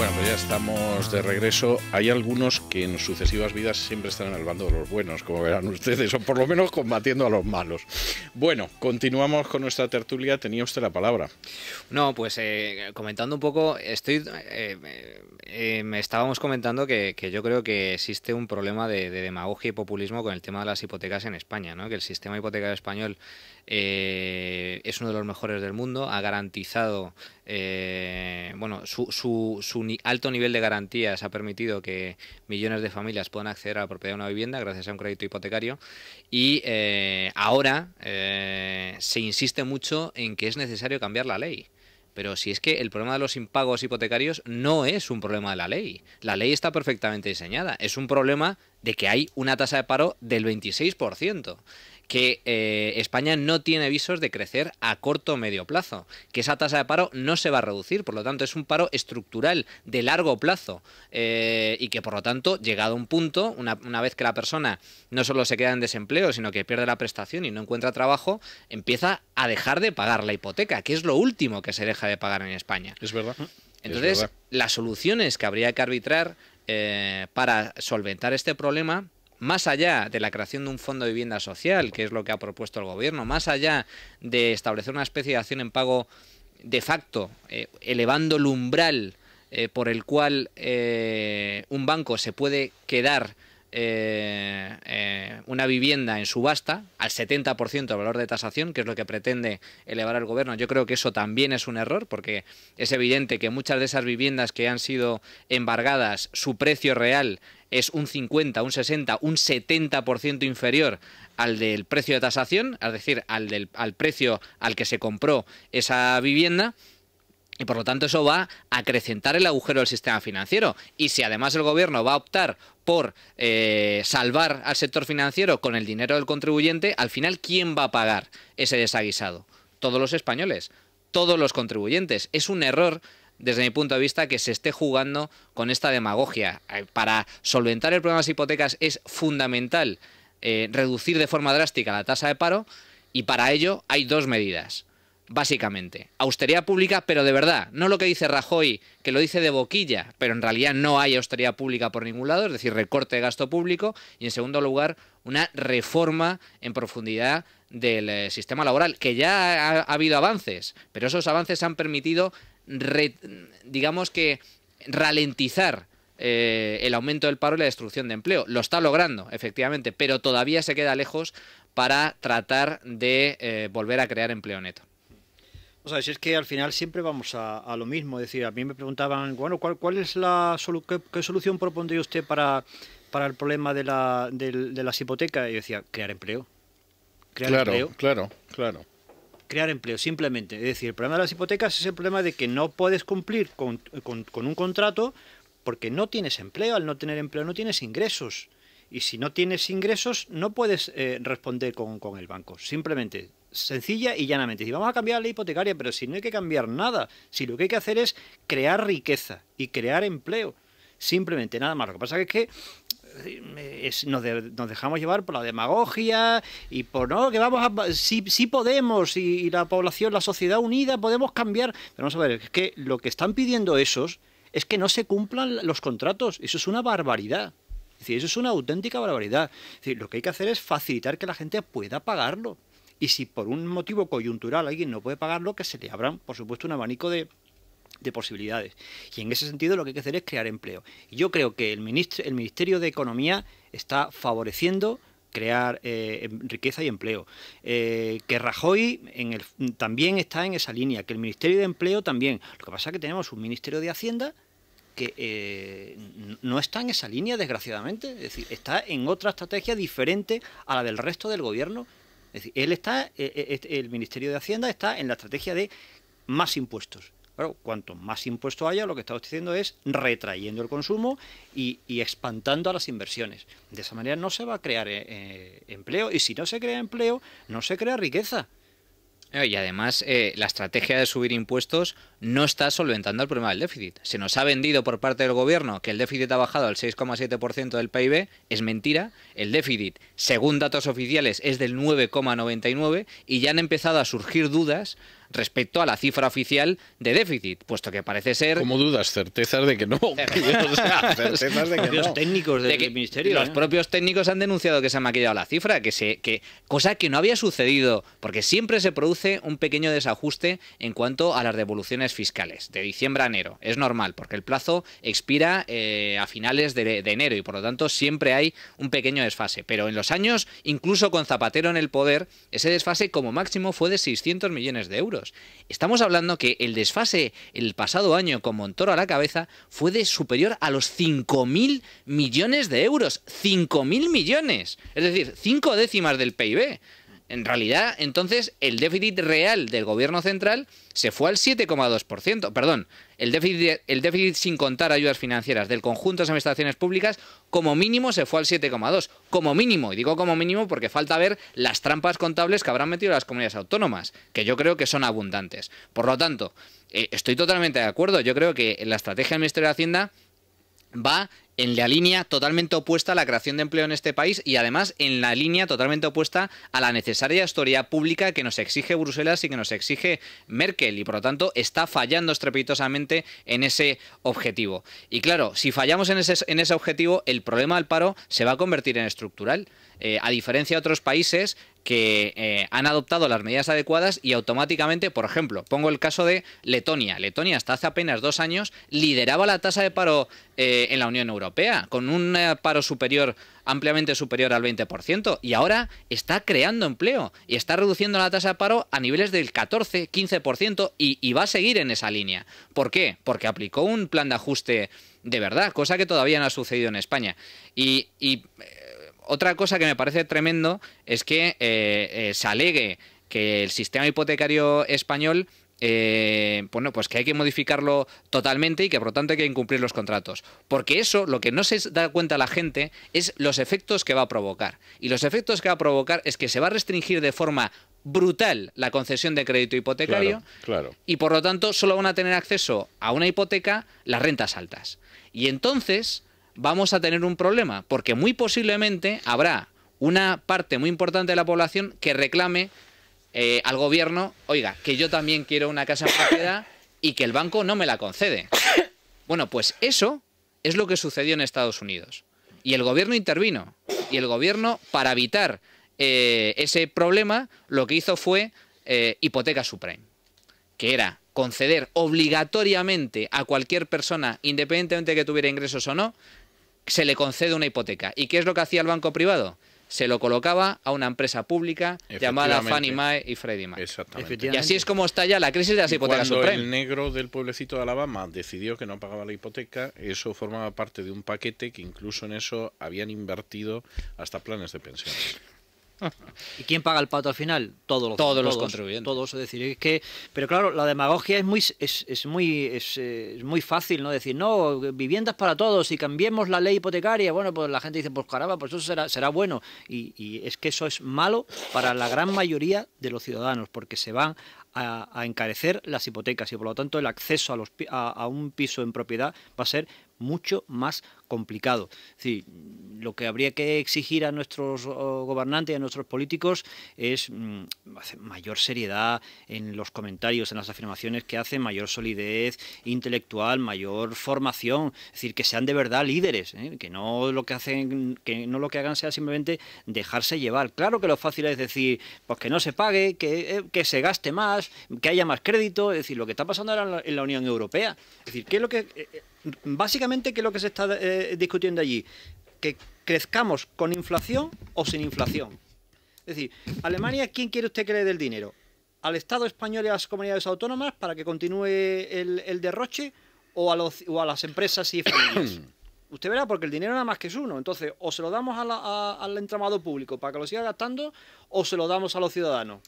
Bueno, pues ya estamos de regreso. Hay algunos que en sucesivas vidas siempre están en el bando de los buenos, como verán ustedes, o por lo menos combatiendo a los malos. Bueno, continuamos con nuestra tertulia. Tenía usted la palabra. No, pues comentando un poco, me estábamos comentando que yo creo que existe un problema de demagogia y populismo con el tema de las hipotecas en España, ¿no? Que el sistema hipotecario español es uno de los mejores del mundo, ha garantizado, bueno, su alto nivel de garantías ha permitido que millones de familias puedan acceder a la propiedad de una vivienda gracias a un crédito hipotecario y ahora se insiste mucho en que es necesario cambiar la ley. Pero si es que el problema de los impagos hipotecarios no es un problema de la ley. La ley está perfectamente diseñada. Es un problema de que hay una tasa de paro del 26%. Que España no tiene visos de crecer a corto o medio plazo, que esa tasa de paro no se va a reducir, por lo tanto es un paro estructural de largo plazo y que por lo tanto, llegado a un punto, una vez que la persona no solo se queda en desempleo, sino que pierde la prestación y no encuentra trabajo, empieza a dejar de pagar la hipoteca, que es lo último que se deja de pagar en España. Es verdad. Entonces, es verdad. Las soluciones que habría que arbitrar para solventar este problema, más allá de la creación de un fondo de vivienda social, que es lo que ha propuesto el gobierno, más allá de establecer una especie de acción en pago de facto, elevando el umbral por el cual un banco se puede quedar una vivienda en subasta al 70% del valor de tasación, que es lo que pretende elevar el gobierno. Yo creo que eso también es un error, porque es evidente que muchas de esas viviendas que han sido embargadas, su precio real es un 50, un 60, un 70% inferior al del precio de tasación, es decir, al precio al que se compró esa vivienda. Y por lo tanto eso va a acrecentar el agujero del sistema financiero. Y si además el gobierno va a optar por salvar al sector financiero con el dinero del contribuyente, al final, ¿quién va a pagar ese desaguisado? Todos los españoles, todos los contribuyentes. Es un error, desde mi punto de vista, que se esté jugando con esta demagogia. Para solventar el problema de las hipotecas es fundamental reducir de forma drástica la tasa de paro, y para ello hay dos medidas. Básicamente, austeridad pública, pero de verdad, no lo que dice Rajoy, que lo dice de boquilla, pero en realidad no hay austeridad pública por ningún lado, es decir, recorte de gasto público, y en segundo lugar, una reforma en profundidad del sistema laboral, que ya ha habido avances, pero esos avances han permitido, digamos que, ralentizar el aumento del paro y la destrucción de empleo. Lo está logrando, efectivamente, pero todavía se queda lejos para tratar de volver a crear empleo neto. O sea, si es que al final siempre vamos a lo mismo. Es decir, a mí me preguntaban, bueno, ¿cuál es qué solución propondría usted para el problema de las hipotecas? Y yo decía, crear empleo. Claro. Crear empleo, simplemente. Es decir, el problema de las hipotecas es el problema de que no puedes cumplir con un contrato porque no tienes empleo. Al no tener empleo no tienes ingresos. Y si no tienes ingresos no puedes responder con el banco. Simplemente, sencilla y llanamente. Si vamos a cambiar la ley hipotecaria, pero si no hay que cambiar nada, si lo que hay que hacer es crear riqueza y crear empleo, simplemente, nada más. Lo que pasa es que nos dejamos llevar por la demagogia y por no, que sí podemos, y la población, la sociedad unida, podemos cambiar. Pero vamos a ver, es que lo que están pidiendo esos es que no se cumplan los contratos. Eso es una barbaridad. Es decir, eso es una auténtica barbaridad. Es decir, lo que hay que hacer es facilitar que la gente pueda pagarlo. Y si por un motivo coyuntural alguien no puede pagarlo, que se le abran, por supuesto, un abanico de posibilidades. Y en ese sentido lo que hay que hacer es crear empleo. Y yo creo que el Ministerio de Economía está favoreciendo crear riqueza y empleo. Que Rajoy también está en esa línea, que el Ministerio de Empleo también. Lo que pasa es que tenemos un Ministerio de Hacienda que no está en esa línea, desgraciadamente. Es decir, está en otra estrategia diferente a la del resto del gobierno. Es decir, el Ministerio de Hacienda está en la estrategia de más impuestos. Claro, cuanto más impuestos haya, lo que estamos diciendo es retrayendo el consumo y espantando a las inversiones. De esa manera no se va a crear empleo, y si no se crea empleo, no se crea riqueza. Y además, la estrategia de subir impuestos no está solventando el problema del déficit. Se nos ha vendido por parte del gobierno que el déficit ha bajado al 6,7% del PIB. Es mentira. El déficit, según datos oficiales, es del 9,99% y ya han empezado a surgir dudas respecto a la cifra oficial de déficit, puesto que parece ser... ¿Cómo dudas? Certezas de que no. O sea, certezas de que Los no. técnicos del ministerio. Los propios técnicos han denunciado que se ha maquillado la cifra, cosa que no había sucedido, porque siempre se produce un pequeño desajuste en cuanto a las devoluciones fiscales, de diciembre a enero. Es normal, porque el plazo expira a finales de enero y por lo tanto siempre hay un pequeño desfase. Pero en los años, incluso con Zapatero en el poder, ese desfase como máximo fue de 600 millones de euros. Estamos hablando que el desfase el pasado año con Montoro a la cabeza fue de superior a los 5.000 millones de euros. 5.000 millones. Es decir, 5 décimas del PIB. En realidad, entonces, el déficit real del gobierno central se fue al 7,2%. Perdón, el déficit sin contar ayudas financieras del conjunto de las administraciones públicas, como mínimo se fue al 7,2%. Como mínimo, y digo como mínimo porque falta ver las trampas contables que habrán metido las comunidades autónomas, que yo creo que son abundantes. Por lo tanto, estoy totalmente de acuerdo. Yo creo que la estrategia del Ministerio de Hacienda va en la línea totalmente opuesta a la creación de empleo en este país y además en la línea totalmente opuesta a la necesaria austeridad pública que nos exige Bruselas y que nos exige Merkel y por lo tanto está fallando estrepitosamente en ese objetivo. Y claro, si fallamos en ese objetivo, el problema del paro se va a convertir en estructural. A diferencia de otros países que han adoptado las medidas adecuadas y automáticamente, por ejemplo, pongo el caso de Letonia. Letonia hasta hace apenas 2 años lideraba la tasa de paro en la Unión Europea, con un paro ampliamente superior al 20%, y ahora está creando empleo y está reduciendo la tasa de paro a niveles del 14-15% y va a seguir en esa línea. ¿Por qué? Porque aplicó un plan de ajuste de verdad, cosa que todavía no ha sucedido en España. Otra cosa que me parece tremendo es que se alegue que el sistema hipotecario español, pues que hay que modificarlo totalmente y que por lo tanto hay que incumplir los contratos. Porque eso, lo que no se da cuenta la gente, es los efectos que va a provocar. Y los efectos que va a provocar es que se va a restringir de forma brutal la concesión de crédito hipotecario, claro. Y por lo tanto solo van a tener acceso a una hipoteca las rentas altas. Y entonces vamos a tener un problema, porque muy posiblemente habrá una parte muy importante de la población que reclame al gobierno, oiga, que yo también quiero una casa en propiedad y que el banco no me la concede. Bueno, pues eso es lo que sucedió en Estados Unidos. Y el gobierno intervino. Y el gobierno, para evitar ese problema, lo que hizo fue hipoteca subprime, que era conceder obligatoriamente a cualquier persona, independientemente de que tuviera ingresos o no, se le concede una hipoteca. ¿Y qué es lo que hacía el banco privado? Se lo colocaba a una empresa pública llamada Fannie Mae y Freddie Mac. Exactamente. Y así es como está ya la crisis de las hipotecas Cuando subprime. el negro del pueblecito de Alabama decidió que no pagaba la hipoteca, eso formaba parte de un paquete que incluso en eso habían invertido hasta planes de pensiones. ¿Y quién paga el pato al final? Todos los contribuyentes. Todos, es decir, es que, pero claro, la demagogia es muy fácil, ¿no? Decir, no, viviendas para todos y cambiemos la ley hipotecaria. Bueno, pues la gente dice, pues caramba, pues eso será bueno. Y es que eso es malo para la gran mayoría de los ciudadanos, porque se van a encarecer las hipotecas y por lo tanto el acceso a un piso en propiedad va a ser mucho más complicado. Es decir, lo que habría que exigir a nuestros gobernantes y a nuestros políticos es mayor seriedad en los comentarios, en las afirmaciones que hacen, mayor solidez intelectual, mayor formación, es decir, que sean de verdad líderes, que no lo que hagan sea simplemente dejarse llevar. Claro que lo fácil es decir, pues que no se pague, que se gaste más, que haya más crédito, es decir, lo que está pasando ahora en la Unión Europea. Es decir, ¿qué es lo que básicamente, ¿qué es lo que se está discutiendo allí? Que crezcamos con inflación o sin inflación. Es decir, Alemania, ¿quién quiere usted que le dé el dinero? ¿Al Estado español y a las comunidades autónomas para que continúe el derroche o a las empresas y familias? Usted verá, porque el dinero nada más que es uno. Entonces, o se lo damos al entramado público para que lo siga gastando, o se lo damos a los ciudadanos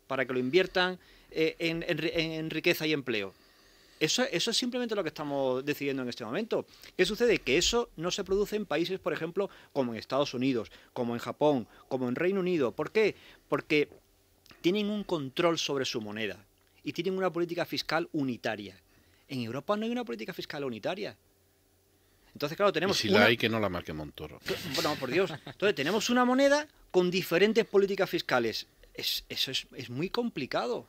para que lo inviertan en riqueza y empleo. Eso es simplemente lo que estamos decidiendo en este momento. ¿Qué sucede? Que eso no se produce en países, por ejemplo, como en Estados Unidos, como en Japón, como en Reino Unido. ¿Por qué? Porque tienen un control sobre su moneda y tienen una política fiscal unitaria. En Europa no hay una política fiscal unitaria. Entonces, claro, tenemos... Y si la hay, que no la marque Montoro. Bueno, por Dios. Entonces, tenemos una moneda con diferentes políticas fiscales. Eso es muy complicado,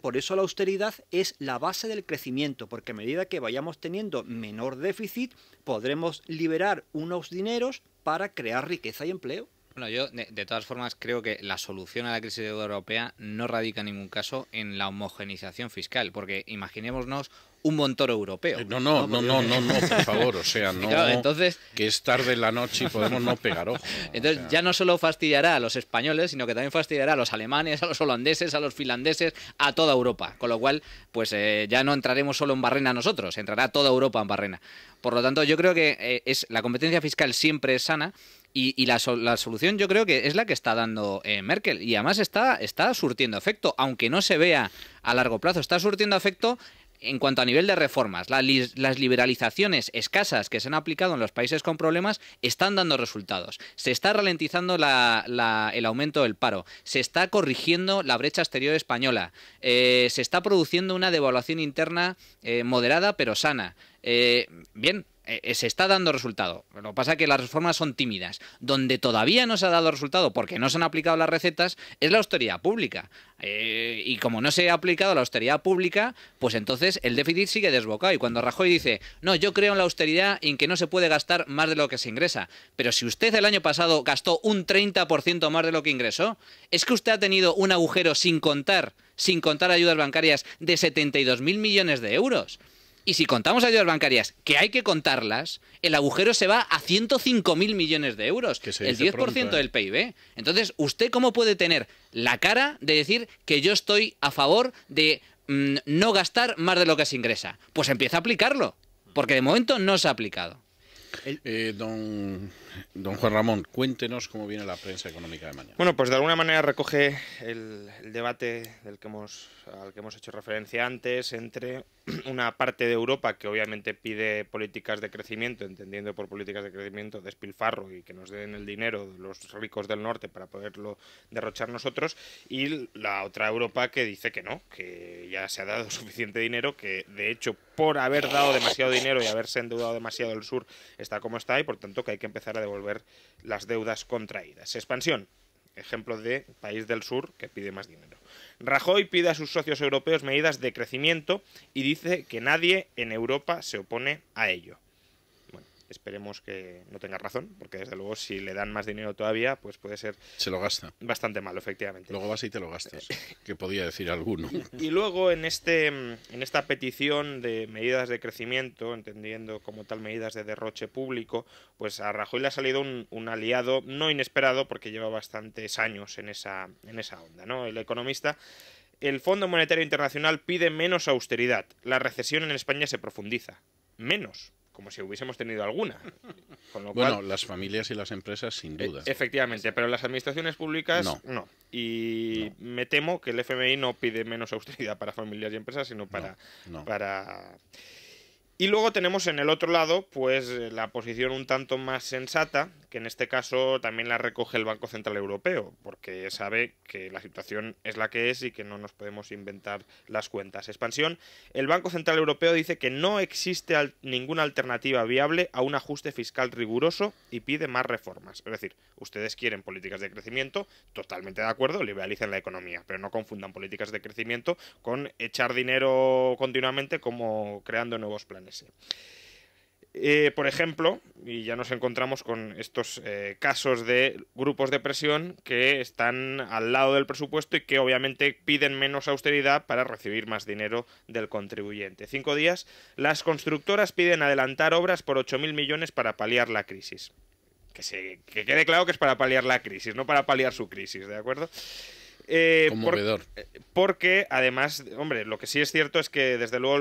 por eso la austeridad es la base del crecimiento, porque a medida que vayamos teniendo menor déficit, podremos liberar unos dineros para crear riqueza y empleo. Bueno, yo de todas formas creo que la solución a la crisis europea no radica en ningún caso en la homogeneización fiscal, porque imaginémonos un Montoro europeo. No, por favor, o sea, no, claro, entonces, que es tarde en la noche y podemos no pegar ojo. Entonces o sea, ya no solo fastidiará a los españoles, sino que también fastidiará a los alemanes, a los holandeses, a los finlandeses, a toda Europa. Con lo cual, pues ya no entraremos solo en barrena nosotros, entrará toda Europa en barrena. Por lo tanto, yo creo que la competencia fiscal siempre es sana. Y la solución yo creo que es la que está dando Merkel. Y además está surtiendo efecto, aunque no se vea a largo plazo. Está surtiendo efecto en cuanto a nivel de reformas. Las liberalizaciones escasas que se han aplicado en los países con problemas están dando resultados. Se está ralentizando el aumento del paro. Se está corrigiendo la brecha exterior española. Se está produciendo una devaluación interna moderada pero sana. Bien. Se está dando resultado. Lo que pasa es que las reformas son tímidas. Donde todavía no se ha dado resultado porque no se han aplicado las recetas es la austeridad pública. Y como no se ha aplicado la austeridad pública, pues entonces el déficit sigue desbocado. Y cuando Rajoy dice, no, yo creo en la austeridad y en que no se puede gastar más de lo que se ingresa. Pero si usted el año pasado gastó un 30% más de lo que ingresó, es que usted ha tenido un agujero sin contar ayudas bancarias de 72.000 millones de euros. Y si contamos ayudas bancarias, que hay que contarlas, el agujero se va a 105.000 millones de euros, el 10% pronto, del PIB. Entonces, ¿usted cómo puede tener la cara de decir que yo estoy a favor de no gastar más de lo que se ingresa? Pues empieza a aplicarlo, porque de momento no se ha aplicado. Don Juan Ramón, cuéntenos cómo viene la prensa económica de mañana. Bueno, pues de alguna manera recoge el debate al que hemos hecho referencia antes entre una parte de Europa que obviamente pide políticas de crecimiento, entendiendo por políticas de crecimiento despilfarro y que nos den el dinero de los ricos del norte para poderlo derrochar nosotros, y la otra Europa que dice que no, que ya se ha dado suficiente dinero, que de hecho por haber dado demasiado dinero y haberse endeudado demasiado el sur está como está y por tanto que hay que empezar a devolver las deudas contraídas. Expansión, ejemplo de país del sur que pide más dinero. Rajoy pide a sus socios europeos medidas de crecimiento y dice que nadie en Europa se opone a ello. Bueno, esperemos que no tenga razón, porque desde luego si le dan más dinero todavía, pues puede ser... Se lo gasta. Bastante malo, efectivamente. Luego vas y te lo gastas, que podía decir alguno. Y luego en esta petición de medidas de crecimiento, entendiendo como tal medidas de derroche público, pues a Rajoy le ha salido un aliado no inesperado, porque lleva bastantes años en esa onda, ¿no? El economista... El Fondo Monetario Internacional pide menos austeridad. La recesión en España se profundiza. Menos. Como si hubiésemos tenido alguna. Con lo cual, las familias y las empresas sin duda. Efectivamente, pero las administraciones públicas no. Y no. me temo que el FMI no pide menos austeridad para familias y empresas, sino para... Y luego tenemos en el otro lado, pues la posición un tanto más sensata, que en este caso también la recoge el Banco Central Europeo, porque sabe que la situación es la que es y que no nos podemos inventar las cuentas. Expansión, el Banco Central Europeo dice que no existe ninguna alternativa viable a un ajuste fiscal riguroso y pide más reformas. Es decir, ustedes quieren políticas de crecimiento, totalmente de acuerdo, liberalicen la economía, pero no confundan políticas de crecimiento con echar dinero continuamente como creando nuevos planes. Por ejemplo, y ya nos encontramos con estos casos de grupos de presión que están al lado del presupuesto y que obviamente piden menos austeridad para recibir más dinero del contribuyente. 5 días, las constructoras piden adelantar obras por 8.000 millones para paliar la crisis. Que quede claro que es para paliar la crisis, no para paliar su crisis, ¿de acuerdo? Conmovedor. Porque además, hombre, lo que sí es cierto es que desde luego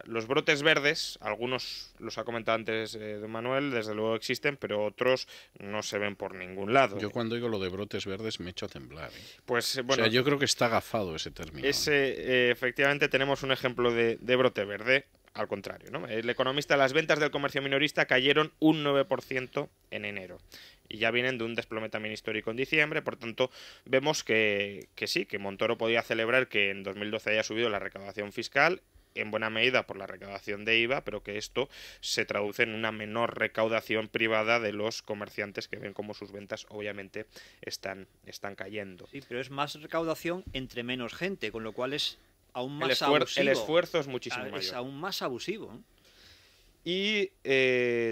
los brotes verdes, algunos los ha comentado antes don Manuel, desde luego existen, pero otros no se ven por ningún lado. Yo cuando digo lo de brotes verdes me echo a temblar. Pues bueno, o sea, yo creo que está agafado ese término. Efectivamente tenemos un ejemplo de brote verde. Al contrario, ¿no? El economista, las ventas del comercio minorista cayeron un 9% en enero. Y ya vienen de un desplome también histórico en diciembre, por tanto, vemos que sí, que Montoro podía celebrar que en 2012 haya subido la recaudación fiscal en buena medida por la recaudación de IVA, pero que esto se traduce en una menor recaudación privada de los comerciantes, que ven cómo sus ventas obviamente están cayendo. Sí, pero es más recaudación entre menos gente, con lo cual es aún más el esfuerzo es muchísimo mayor. Es aún más abusivo, ¿eh? Y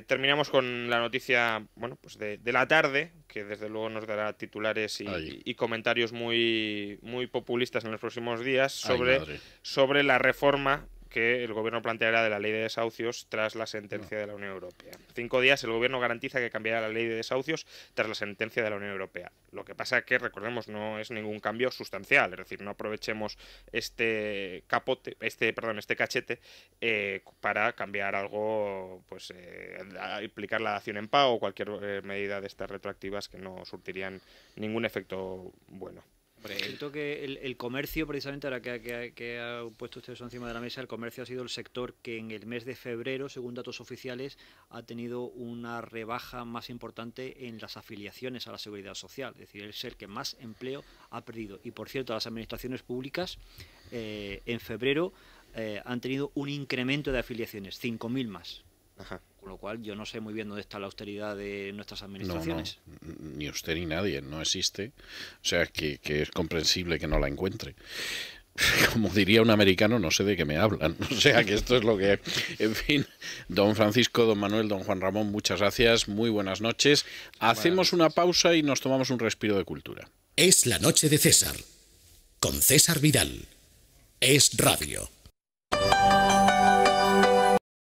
terminamos con la noticia, bueno, pues de la tarde, que desde luego nos dará titulares y comentarios muy, muy populistas en los próximos días sobre la reforma que el gobierno planteará de la ley de desahucios tras la sentencia de la Unión Europea. 5 días el gobierno garantiza que cambiará la ley de desahucios tras la sentencia de la Unión Europea. Lo que pasa es que, recordemos, no es ningún cambio sustancial, es decir, no aprovechemos este cachete para cambiar algo, pues implicar la dación en pago o cualquier medida de estas retroactivas que no surtirían ningún efecto bueno. Siento que el comercio, precisamente, ahora que ha puesto usted eso encima de la mesa, el comercio ha sido el sector que en el mes de febrero, según datos oficiales, ha tenido una rebaja más importante en las afiliaciones a la Seguridad Social. Es decir, es el que más empleo ha perdido. Y, por cierto, las administraciones públicas en febrero han tenido un incremento de afiliaciones, 5.000 más. Ajá. Con lo cual yo no sé muy bien dónde está la austeridad de nuestras administraciones. No, ni usted ni nadie, no existe. O sea, que es comprensible que no la encuentre. Como diría un americano, no sé de qué me hablan. O sea, que esto es lo que... En fin, don Francisco, don Manuel, don Juan Ramón, muchas gracias, muy buenas noches. Hacemos una pausa y nos tomamos un respiro de cultura. Es la noche de César, con César Vidal. Es Radio.